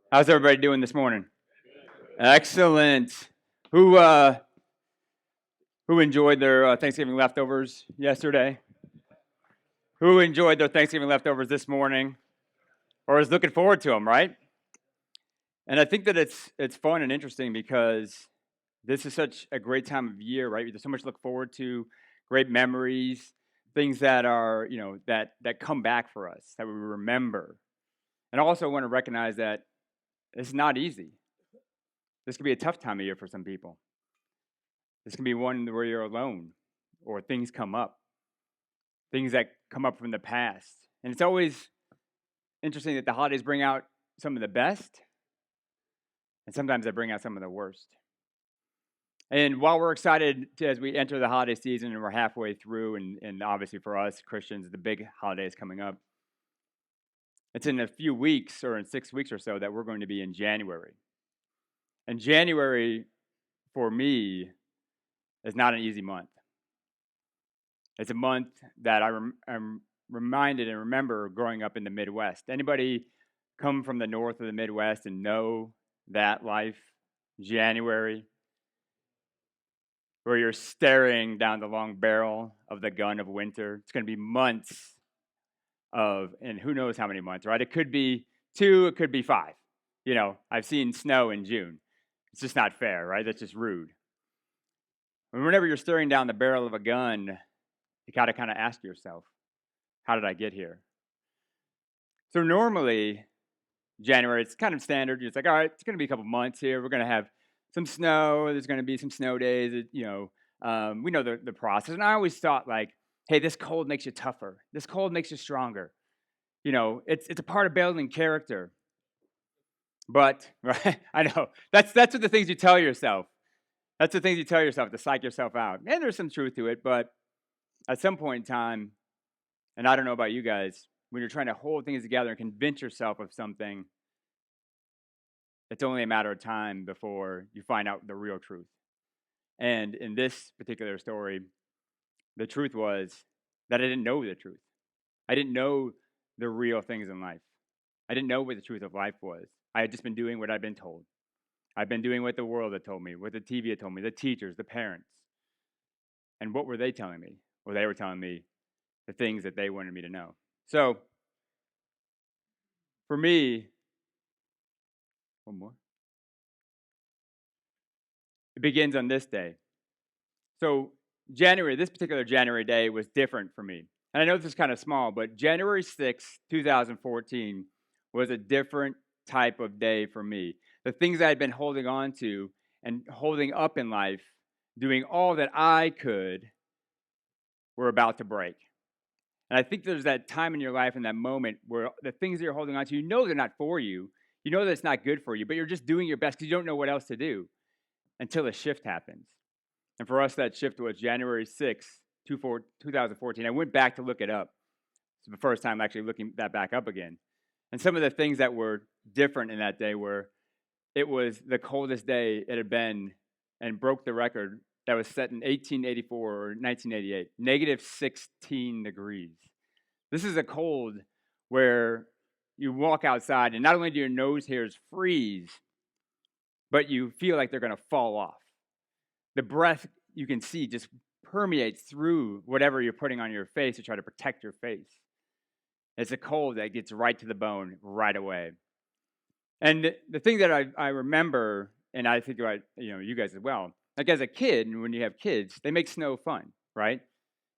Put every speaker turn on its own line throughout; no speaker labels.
How's everybody doing this morning? Excellent. Who enjoyed their Thanksgiving leftovers yesterday? Who enjoyed their Thanksgiving leftovers this morning, or is looking forward to them? Right. And I think that it's fun and interesting because this is such a great time of year, right? There's so much to look forward to, great memories, things that are that come back for us that we remember. And I also want to recognize that it's not easy. This could be a tough time of year for some people. This can be one where you're alone or things come up, things that come up from the past. And it's always interesting that the holidays bring out some of the best, and sometimes they bring out some of the worst. And while we're excited as we enter the holiday season and we're halfway through, and obviously for us Christians, the big holiday is coming up. It's in a few weeks or in 6 weeks or so that we're going to be in January. And January, for me, is not an easy month. It's a month that I'm reminded and remember growing up in the Midwest. Anybody come from the north of the Midwest and know that life? January, where you're staring down the long barrel of the gun of winter. It's going to be months of, and who knows how many months, right? It could be 2, it could be 5. I've seen snow in June. It's just not fair, right? That's just rude. And whenever you're staring down the barrel of a gun, you got to kind of ask yourself, how did I get here? So normally, January, it's kind of standard. It's like, all right, it's going to be a couple months here. We're going to have some snow. There's going to be some snow days. We know the process. And I always thought like, hey, this cold makes you tougher. This cold makes you stronger. It's a part of building character. But, right, I know, that's what the things you tell yourself. That's the things you tell yourself to psych yourself out. And there's some truth to it, but at some point in time, and I don't know about you guys, when you're trying to hold things together and convince yourself of something, it's only a matter of time before you find out the real truth. And in this particular story, the truth was that I didn't know the truth. I didn't know the real things in life. I didn't know what the truth of life was. I had just been doing what I'd been told. I've been doing what the world had told me, what the TV had told me, the teachers, the parents. And what were they telling me? Well, they were telling me the things that they wanted me to know. So, for me, one more. It begins on this day. So, this particular January day was different for me. And I know this is kind of small, but January 6th, 2014 was a different type of day for me. The things I had been holding on to and holding up in life, doing all that I could, were about to break. And I think there's that time in your life and that moment where the things that you're holding on to, they're not for you. You know that it's not good for you, but you're just doing your best because you don't know what else to do until a shift happens. And for us, that shift was January 6th, 2014. I went back to look it up. It's the first time actually looking that back up again. And some of the things that were different in that day were, it was the coldest day it had been and broke the record that was set in 1884 or 1988, negative 16 degrees. This is a cold where you walk outside and not only do your nose hairs freeze, but you feel like they're going to fall off. The breath you can see just permeates through whatever you're putting on your face to try to protect your face. It's a cold that gets right to the bone right away. And the thing that I remember, and I think about you guys as well, like as a kid, and when you have kids, they make snow fun, right?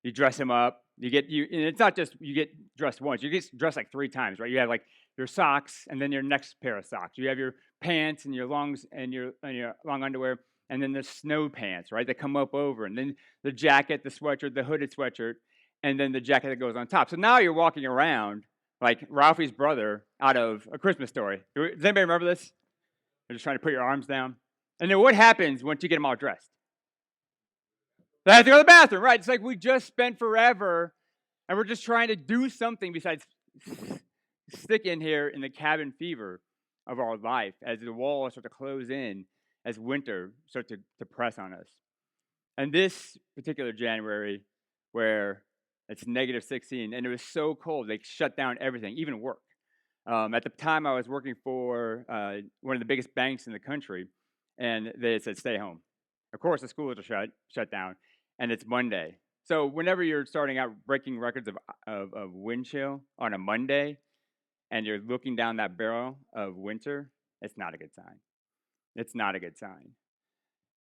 You dress them up. And it's not just you get dressed once. You get dressed like 3 times, right? You have like your socks, and then your next pair of socks. You have your pants and your longs and your long underwear, and then the snow pants, right? That come up over, and then the jacket, the sweatshirt, the hooded sweatshirt, and then the jacket that goes on top. So now you're walking around like Ralphie's brother out of A Christmas Story. Does anybody remember this? You're just trying to put your arms down. And then what happens once you get them all dressed? They have to go to the bathroom, right? It's like we just spent forever, and we're just trying to do something besides stick in here in the cabin fever of our life as the walls start to close in, as winter starts to press on us. And this particular January, where it's negative 16, and it was so cold, they shut down everything, even work. At the time, I was working for one of the biggest banks in the country, and they said, stay home. Of course, the schools are shut down, and it's Monday. So whenever you're starting out breaking records of wind chill on a Monday, and you're looking down that barrel of winter, it's not a good sign. It's not a good sign.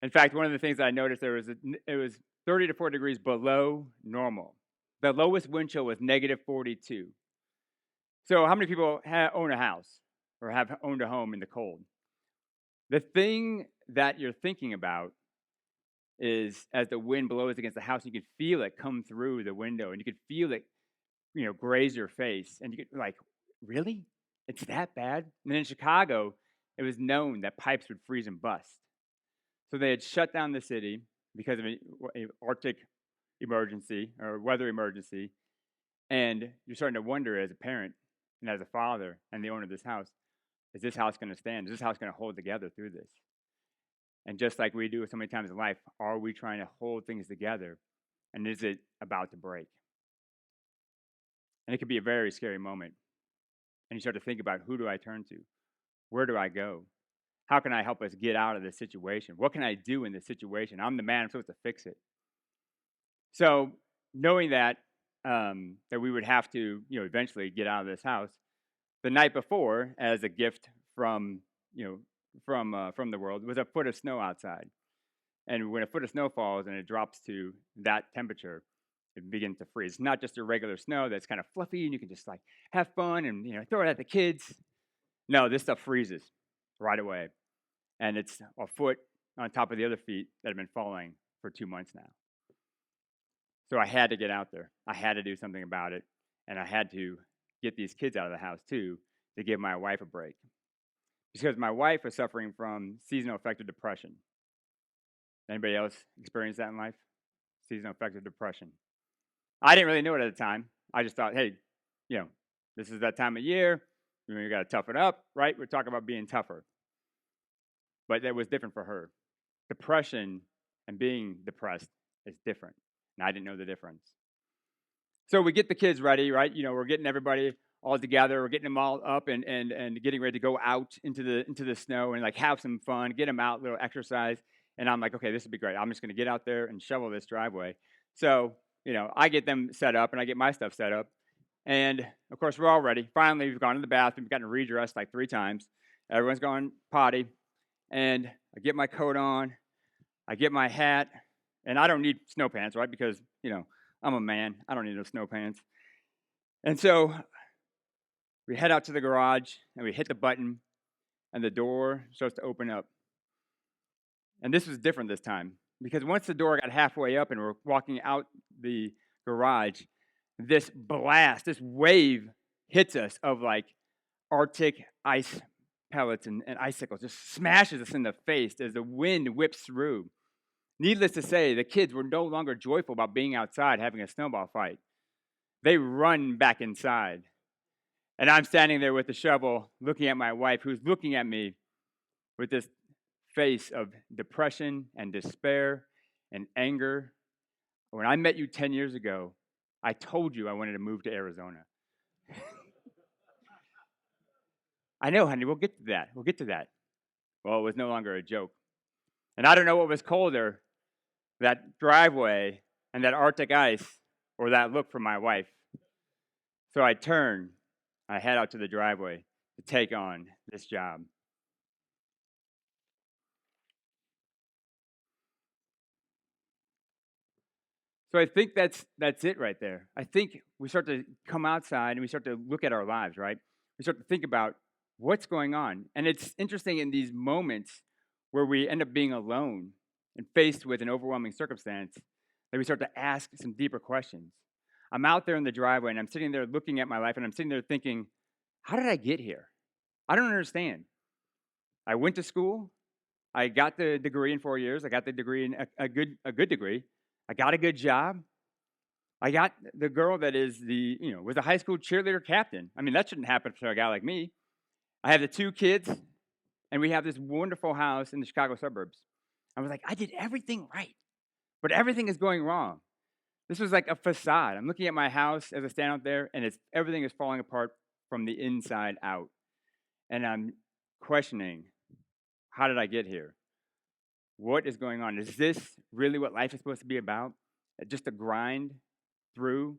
In fact, one of the things I noticed, it was 30 to 40 degrees below normal. The lowest wind chill was negative 42. So how many people own a house or have owned a home in the cold? The thing that you're thinking about is as the wind blows against the house, you can feel it come through the window, and you can feel it, graze your face, and you get like, really? It's that bad? And then in Chicago, it was known that pipes would freeze and bust. So they had shut down the city because of an Arctic emergency or weather emergency. And you're starting to wonder as a parent and as a father and the owner of this house, is this house going to stand? Is this house going to hold together through this? And just like we do so many times in life, are we trying to hold things together? And is it about to break? And it can be a very scary moment. And you start to think about, who do I turn to? Where do I go? How can I help us get out of this situation? What can I do in this situation? I'm the man, I'm supposed to fix it. So knowing that that we would have to, eventually get out of this house, the night before, as a gift from the world, was a foot of snow outside. And when a foot of snow falls and it drops to that temperature, it begins to freeze. It's not just a regular snow that's kind of fluffy and you can just like have fun and throw it at the kids. No, this stuff freezes right away. And it's a foot on top of the other feet that have been falling for 2 months now. So I had to get out there. I had to do something about it. And I had to get these kids out of the house too, to give my wife a break. Because my wife was suffering from seasonal affective depression. Anybody else experience that in life? Seasonal affective depression. I didn't really know it at the time. I just thought, hey, this is that time of year. You got to tough it up, right? We're talking about being tougher. But that was different for her. Depression and being depressed is different. And I didn't know the difference. So we get the kids ready, right? We're getting everybody all together. We're getting them all up and getting ready to go out into the snow and like have some fun, get them out, little exercise. And I'm like, okay, this would be great. I'm just going to get out there and shovel this driveway. So, I get them set up and I get my stuff set up. And of course, we're all ready. Finally, we've gone to the bathroom, we've gotten redressed like 3 times. Everyone's gone potty. And I get my coat on, I get my hat, and I don't need snow pants, right? Because, I'm a man. I don't need no snow pants. And so we head out to the garage, and we hit the button, and the door starts to open up. And this was different this time, because once the door got halfway up and we're walking out the garage, this blast, this wave hits us of like Arctic ice pellets and icicles, just smashes us in the face as the wind whips through. Needless to say, the kids were no longer joyful about being outside having a snowball fight. They run back inside. And I'm standing there with the shovel looking at my wife, who's looking at me with this face of depression and despair and anger. When I met you 10 years ago, I told you I wanted to move to Arizona. I know, honey, we'll get to that. We'll get to that. Well, it was no longer a joke. And I don't know what was colder, that driveway and that Arctic ice, or that look from my wife. So I turn, I head out to the driveway to take on this job. So I think that's it right there. I think we start to come outside and we start to look at our lives, right? We start to think about what's going on. And it's interesting in these moments where we end up being alone and faced with an overwhelming circumstance that we start to ask some deeper questions. I'm out there in the driveway and I'm sitting there looking at my life and I'm sitting there thinking, how did I get here? I don't understand. I went to school. I got the degree in 4 years. I got the degree in a good degree. I got a good job. I got the girl that is was a high school cheerleader captain. I mean, that shouldn't happen to a guy like me. I have the 2 kids, and we have this wonderful house in the Chicago suburbs. I was like, I did everything right, but everything is going wrong. This was like a facade. I'm looking at my house as I stand out there, and everything is falling apart from the inside out. And I'm questioning, how did I get here? What is going on? Is this really what life is supposed to be about? Just a grind through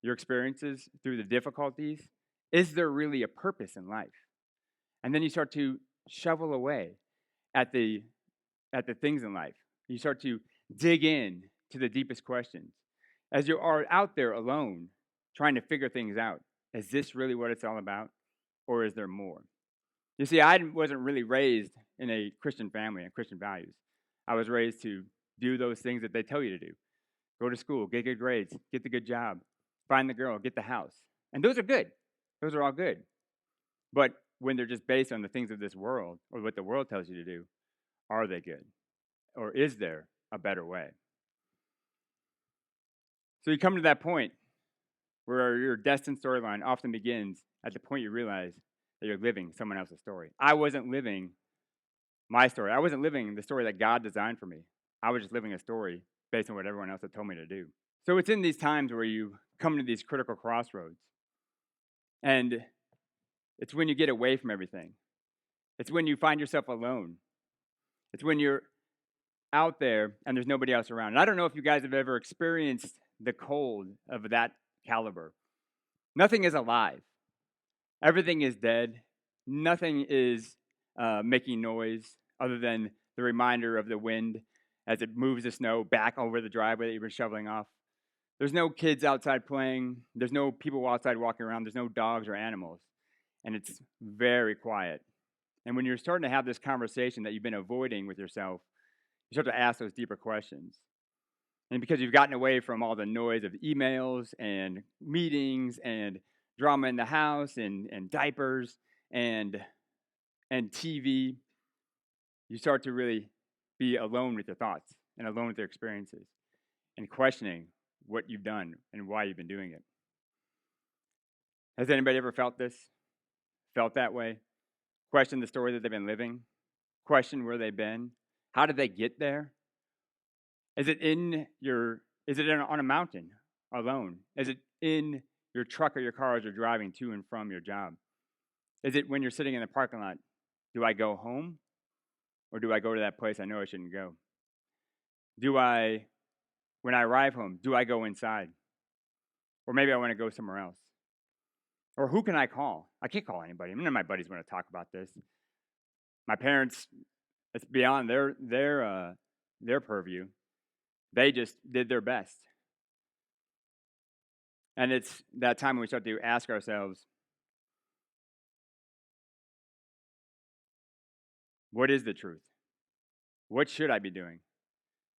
your experiences, through the difficulties? Is there really a purpose in life? And then you start to shovel away at the things in life. You start to dig in to the deepest questions. As you are out there alone, trying to figure things out, is this really what it's all about? Or is there more? You see, I wasn't really raised in a Christian family and Christian values. I was raised to do those things that they tell you to do. Go to school, get good grades, get the good job, find the girl, get the house. And those are good. Those are all good. But when they're just based on the things of this world or what the world tells you to do, are they good? Or is there a better way? So you come to that point where your destined storyline often begins at the point you realize that you're living someone else's story. I wasn't living my story. I wasn't living the story that God designed for me. I was just living a story based on what everyone else had told me to do. So it's in these times where you come to these critical crossroads. And it's when you get away from everything. It's when you find yourself alone. It's when you're out there and there's nobody else around. And I don't know if you guys have ever experienced the cold of that caliber. Nothing is alive. Everything is dead. Nothing is making noise other than the reminder of the wind as it moves the snow back over the driveway that you've been shoveling off. There's no kids outside playing. There's no people outside walking around. There's no dogs or animals. And it's very quiet. And when you're starting to have this conversation that you've been avoiding with yourself, you start to ask those deeper questions. And because you've gotten away from all the noise of emails and meetings and drama in the house and diapers and TV, you start to really be alone with your thoughts and alone with your experiences and questioning what you've done and why you've been doing it. Has anybody ever felt this? Felt that way? Question the story that they've been living? Question where they've been? How did they get there? Is it on a mountain alone? Is it in your truck or your car as you're driving to and from your job? Is it when you're sitting in the parking lot? Do I go home? Or do I go to that place I know I shouldn't go? When I arrive home, do I go inside? Or maybe I want to go somewhere else. Or who can I call? I can't call anybody. None of my buddies want to talk about this. My parents, it's beyond their purview. They just did their best. And it's that time when we start to ask ourselves, what is the truth? What should I be doing?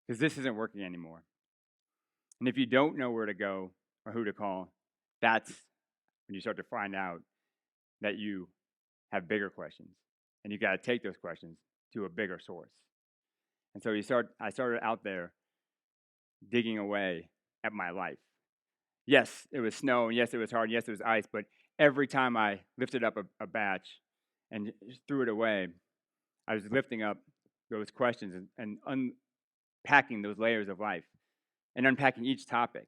Because this isn't working anymore. And if you don't know where to go or who to call, that's when you start to find out that you have bigger questions. And you got to take those questions to a bigger source. And so I started out there digging away at my life. Yes, it was snow, and yes, it was hard, and yes, it was ice, but every time I lifted up a batch and threw it away, I was lifting up those questions and unpacking those layers of life and unpacking each topic.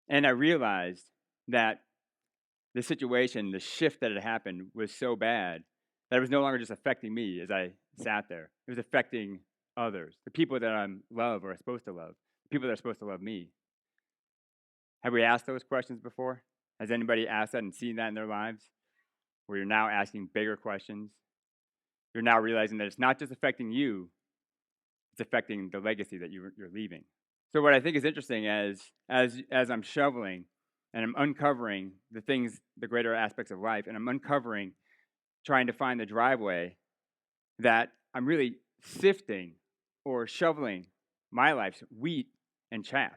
And I realized that the situation, the shift that had happened was so bad that it was no longer just affecting me as I sat there. It was affecting others, the people that I love or are supposed to love, the people that are supposed to love me. Have we asked those questions before? Has anybody asked that and seen that in their lives? Where you're now asking bigger questions. You're now realizing that it's not just affecting you, it's affecting the legacy that you're leaving. So what I think is interesting as I'm shoveling and I'm uncovering the things, the greater aspects of life, and I'm uncovering, trying to find the driveway, that I'm really sifting or shoveling my life's wheat and chaff.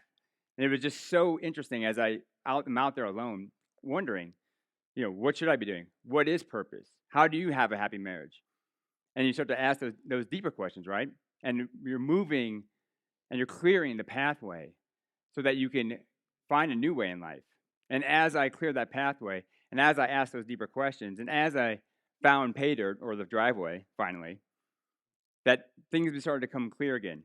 And it was just so interesting as I'm out there alone, wondering, what should I be doing? What is purpose? How do you have a happy marriage? And you start to ask those deeper questions, right? And you're moving and you're clearing the pathway so that you can find a new way in life. And as I cleared that pathway, and as I asked those deeper questions, and as I found pay dirt, or the driveway, finally, that things started to come clear again.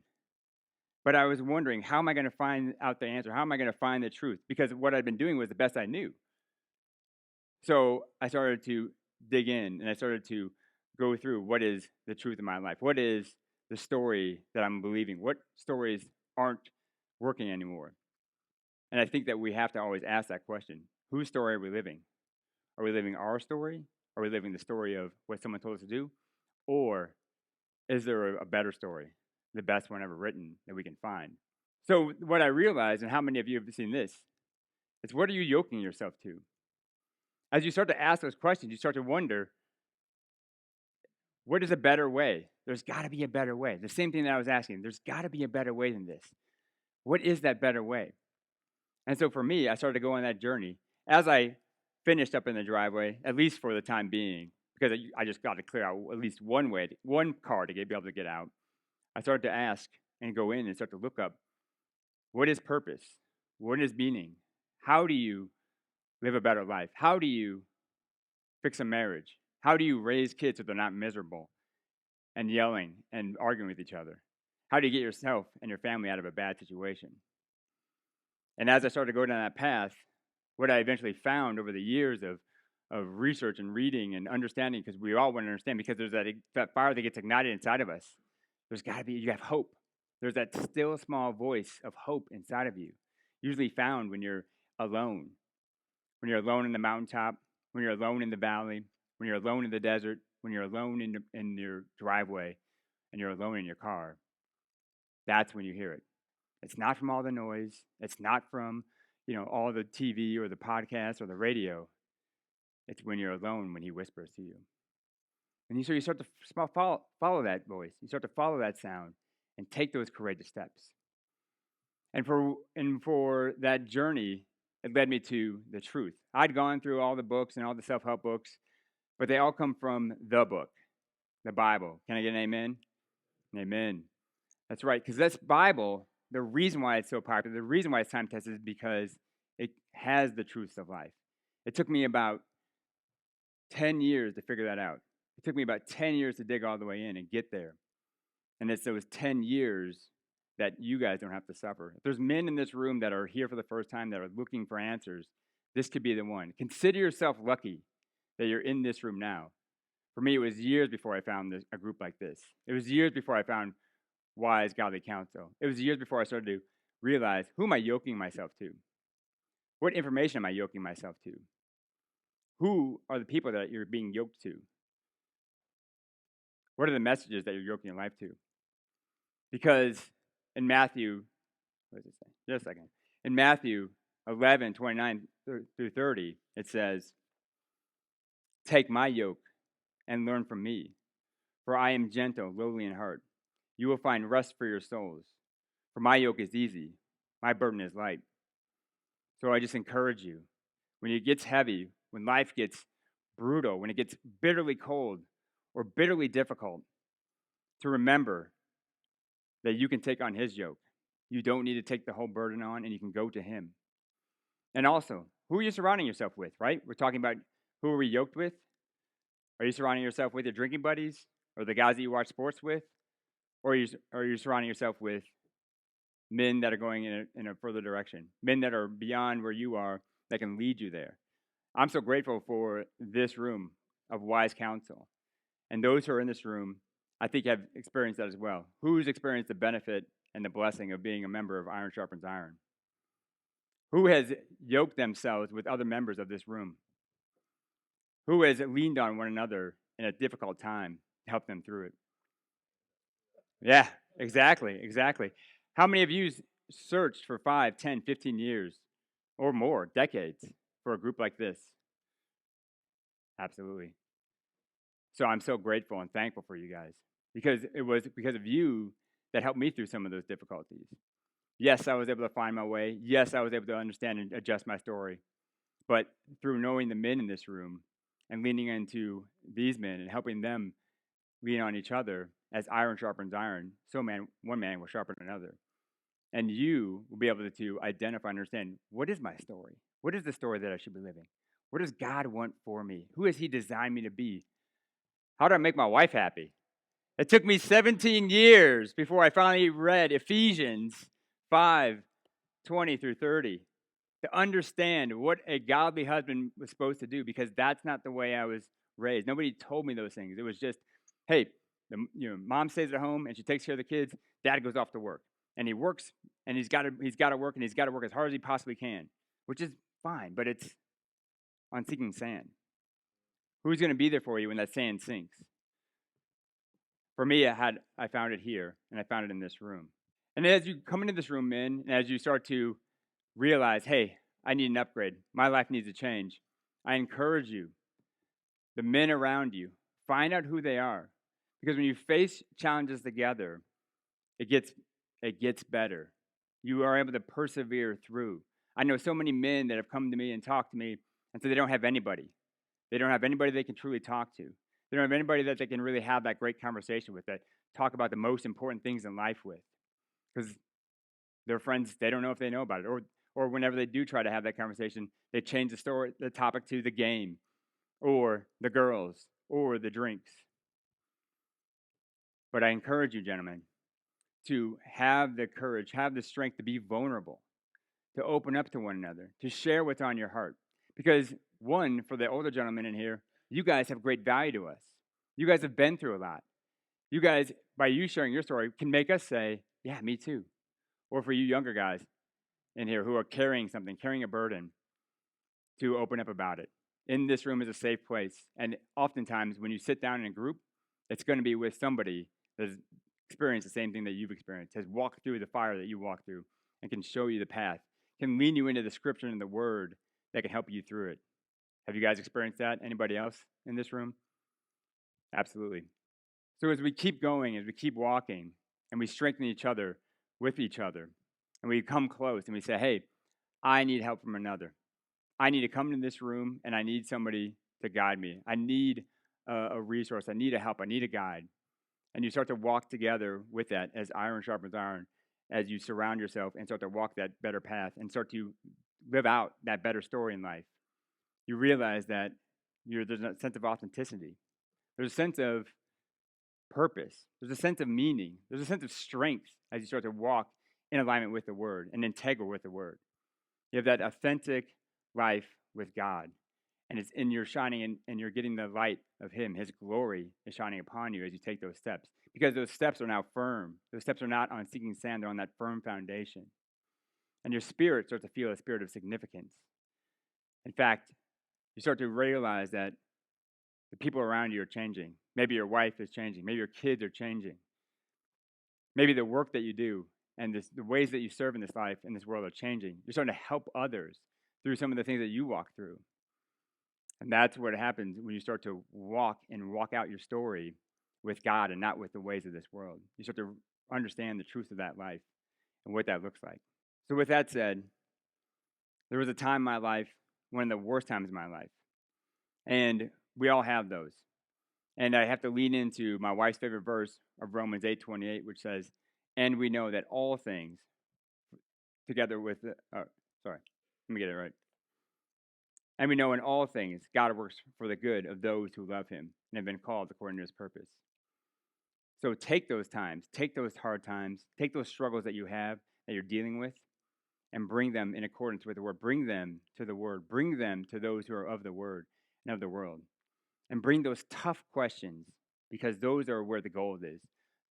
But I was wondering, how am I going to find out the answer? How am I going to find the truth? Because what I'd been doing was the best I knew. So I started to dig in, and I started to go through what is the truth of my life? What is the story that I'm believing? What stories aren't working anymore? And I think that we have to always ask that question. Whose story are we living? Are we living our story? Are we living the story of what someone told us to do? Or is there a better story, the best one ever written that we can find? So what I realized, and how many of you have seen this, is what are you yoking yourself to? As you start to ask those questions, you start to wonder, what is a better way? There's got to be a better way. The same thing that I was asking, there's got to be a better way than this. What is that better way? And so for me, I started to go on that journey. As I finished up in the driveway, at least for the time being, because I just got to clear out at least one way, one car to be able to get out, I started to ask and go in and start to look up, what is purpose? What is meaning? How do you live a better life? How do you fix a marriage? How do you raise kids so they're not miserable and yelling and arguing with each other? How do you get yourself and your family out of a bad situation? And as I started to go down that path, what I eventually found over the years of research and reading and understanding, because we all want to understand, because there's that fire that gets ignited inside of us. There's got to be, you have hope. There's that still small voice of hope inside of you, usually found when you're alone. When you're alone in the mountaintop, when you're alone in the valley, when you're alone in the desert, when you're alone in your driveway, and you're alone in your car. That's when you hear it. It's not from all the noise. It's not from, all the TV or the podcast or the radio. It's when you're alone when he whispers to you. And so you start to follow that voice. You start to follow that sound and take those courageous steps. And for that journey, it led me to the truth. I'd gone through all the books and all the self-help books, but they all come from the book, the Bible. Can I get an amen? Amen. That's right, because this Bible, the reason why it's so popular, the reason why it's time-tested is because it has the truths of life. It took me about 10 years to figure that out. It took me about 10 years to dig all the way in and get there. And it's those 10 years that you guys don't have to suffer. If there's men in this room that are here for the first time that are looking for answers, this could be the one. Consider yourself lucky that you're in this room now. For me, it was years before I found a group like this. It was years before I found wise, godly counsel. It was years before I started to realize, who am I yoking myself to? What information am I yoking myself to? Who are the people that you're being yoked to? What are the messages that you're yoking your life to? Because in Matthew, what does it say? Just a second. In Matthew 11, 29 through 30, it says, take my yoke and learn from me, for I am gentle, lowly in heart. You will find rest for your souls. For my yoke is easy, my burden is light. So I just encourage you, when it gets heavy, when life gets brutal, when it gets bitterly cold or bitterly difficult, to remember that you can take on his yoke. You don't need to take the whole burden on, and you can go to him. And also, who are you surrounding yourself with, right? We're talking about who are we yoked with? Are you surrounding yourself with your drinking buddies or the guys that you watch sports with? Or are you surrounding yourself with men that are going in a further direction, men that are beyond where you are that can lead you there? I'm so grateful for this room of wise counsel. And those who are in this room, I think have experienced that as well. Who's experienced the benefit and the blessing of being a member of Iron Sharpens Iron? Who has yoked themselves with other members of this room? Who has leaned on one another in a difficult time to help them through it? Yeah, exactly. How many of you searched for 5, 10, 15 years or more, decades, for a group like this? Absolutely. So I'm so grateful and thankful for you guys, because it was because of you that helped me through some of those difficulties. Yes, I was able to find my way. Yes, I was able to understand and adjust my story. But through knowing the men in this room and leaning into these men and helping them lean on each other, as iron sharpens iron, so one man will sharpen another. And you will be able to identify and understand, what is my story? What is the story that I should be living? What does God want for me? Who has he designed me to be? How do I make my wife happy? It took me 17 years before I finally read Ephesians 5, 20 through 30. to understand what a godly husband was supposed to do, because that's not the way I was raised. Nobody told me those things. It was just, hey, mom stays at home and she takes care of the kids. Dad goes off to work, and he works, and he's got to work, and he's got to work as hard as he possibly can, which is fine, but it's on sinking sand. Who's going to be there for you when that sand sinks? For me, I found it here, and I found it in this room. And as you come into this room, men, and as you start to realize, hey, I need an upgrade, my life needs to change, I encourage you, the men around you, find out who they are. Because when you face challenges together, it gets better. You are able to persevere through. I know so many men that have come to me and talked to me and said they don't have anybody. They don't have anybody they can truly talk to. They don't have anybody that they can really have that great conversation with, that talk about the most important things in life with. Because their friends, they don't know if they know about it. Or whenever they do try to have that conversation, they change the topic to the game, or the girls, or the drinks. But I encourage you, gentlemen, to have the courage, have the strength to be vulnerable, to open up to one another, to share what's on your heart. Because one, for the older gentlemen in here, you guys have great value to us. You guys have been through a lot. You guys, by you sharing your story, can make us say, yeah, me too. Or for you younger guys in here who are carrying something, carrying a burden, to open up about it. In this room is a safe place. And oftentimes when you sit down in a group, it's going to be with somebody that's experienced the same thing that you've experienced, has walked through the fire that you walked through, and can show you the path, can lean you into the scripture and the word that can help you through it. Have you guys experienced that? Anybody else in this room? Absolutely. So as we keep going, as we keep walking, and we strengthen each other with each other, and we come close and we say, hey, I need help from another. I need to come into this room, and I need somebody to guide me. I need a resource. I need a help. I need a guide. And you start to walk together with that as iron sharpens iron, as you surround yourself and start to walk that better path and start to live out that better story in life. You realize that there's a sense of authenticity. There's a sense of purpose. There's a sense of meaning. There's a sense of strength as you start to walk in alignment with the word and integral with the word. You have that authentic life with God. And it's in your shining, and you're getting the light of him. His glory is shining upon you as you take those steps. Because those steps are now firm. Those steps are not on sinking sand. They're on that firm foundation. And your spirit starts to feel a spirit of significance. In fact, you start to realize that the people around you are changing. Maybe your wife is changing. Maybe your kids are changing. Maybe the work that you do and the ways that you serve in this life, in this world, are changing. You're starting to help others through some of the things that you walk through. And that's what happens when you start to walk out your story with God and not with the ways of this world. You start to understand the truth of that life and what that looks like. So with that said, there was a time in my life, one of the worst times in my life. And we all have those. And I have to lean into my wife's favorite verse of Romans 8:28, which says, and we know that all things together with, let me get it right. And we know in all things, God works for the good of those who love him and have been called according to his purpose. So take those times, take those hard times, take those struggles that you have, that you're dealing with, and bring them in accordance with the word. Bring them to the word. Bring them to those who are of the word and of the world. And bring those tough questions, because those are where the gold is.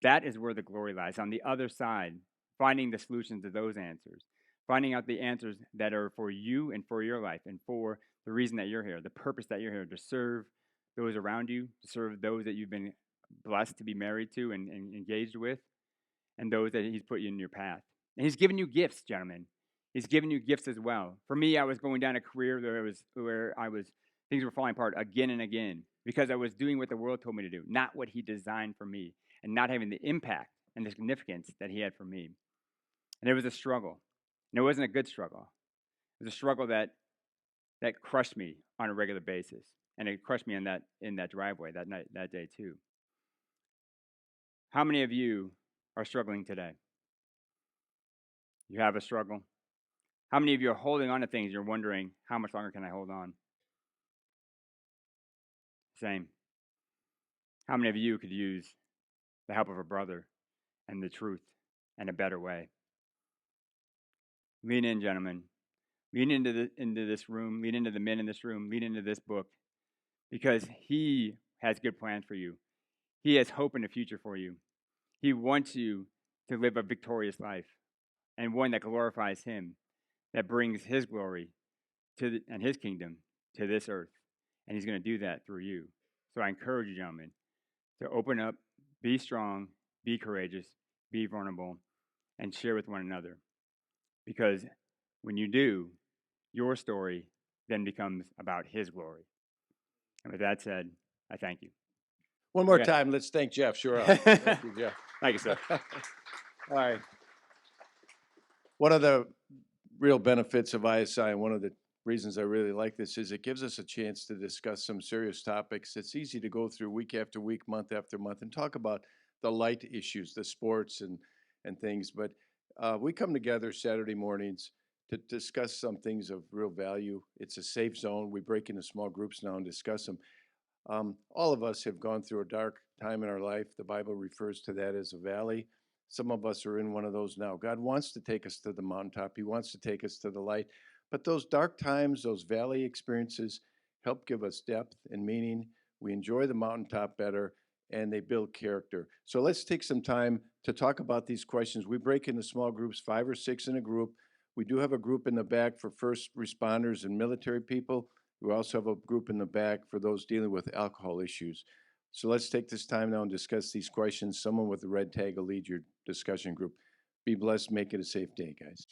That is where the glory lies, on the other side, finding the solutions to those answers, finding out the answers that are for you and for your life and for the reason that you're here, the purpose that you're here, to serve those around you, to serve those that you've been blessed to be married to and engaged with, and those that he's put you in your path. And he's given you gifts, gentlemen. He's given you gifts as well. For me, I was going down a career where things were falling apart again and again because I was doing what the world told me to do, not what he designed for me, and not having the impact and the significance that he had for me. And it was a struggle. And it wasn't a good struggle. It was a struggle that crushed me on a regular basis. And it crushed me in that driveway that day too. How many of you are struggling today? You have a struggle? How many of you are holding on to things you're wondering, how much longer can I hold on? Same. How many of you could use the help of a brother and the truth and a better way? Lean in, gentlemen. lean into this room, lean into the men in this room, lean into this book, because he has good plans for you. He has hope in the future for you. He wants you to live a victorious life, and one that glorifies him, that brings his glory and his kingdom to this earth. And he's going to do that through you. So I encourage you, gentlemen, to open up, be strong, be courageous, be vulnerable, and share with one another. Because when you do, your story then becomes about his glory. And with that said, I thank you.
One more time, let's thank Jeff Shirrell. Thank you, Jeff.
Thank you, sir.
All right. One of the real benefits of ISI, and one of the reasons I really like this, is it gives us a chance to discuss some serious topics. It's easy to go through week after week, month after month, and talk about the light issues, the sports and things. But we come together Saturday mornings to discuss some things of real value. It's a safe zone. We break into small groups now and discuss them. All of us have gone through a dark time in our life. The Bible refers to that as a valley. Some of us are in one of those now. God wants to take us to the mountaintop. He wants to take us to the light. But those dark times, those valley experiences help give us depth and meaning. We enjoy the mountaintop better, and they build character. So let's take some time to talk about these questions. We break into small groups, 5 or 6 in a group. We do have a group in the back for first responders and military people. We also have a group in the back for those dealing with alcohol issues. So let's take this time now and discuss these questions. Someone with the red tag will lead your discussion group. Be blessed. Make it a safe day, guys.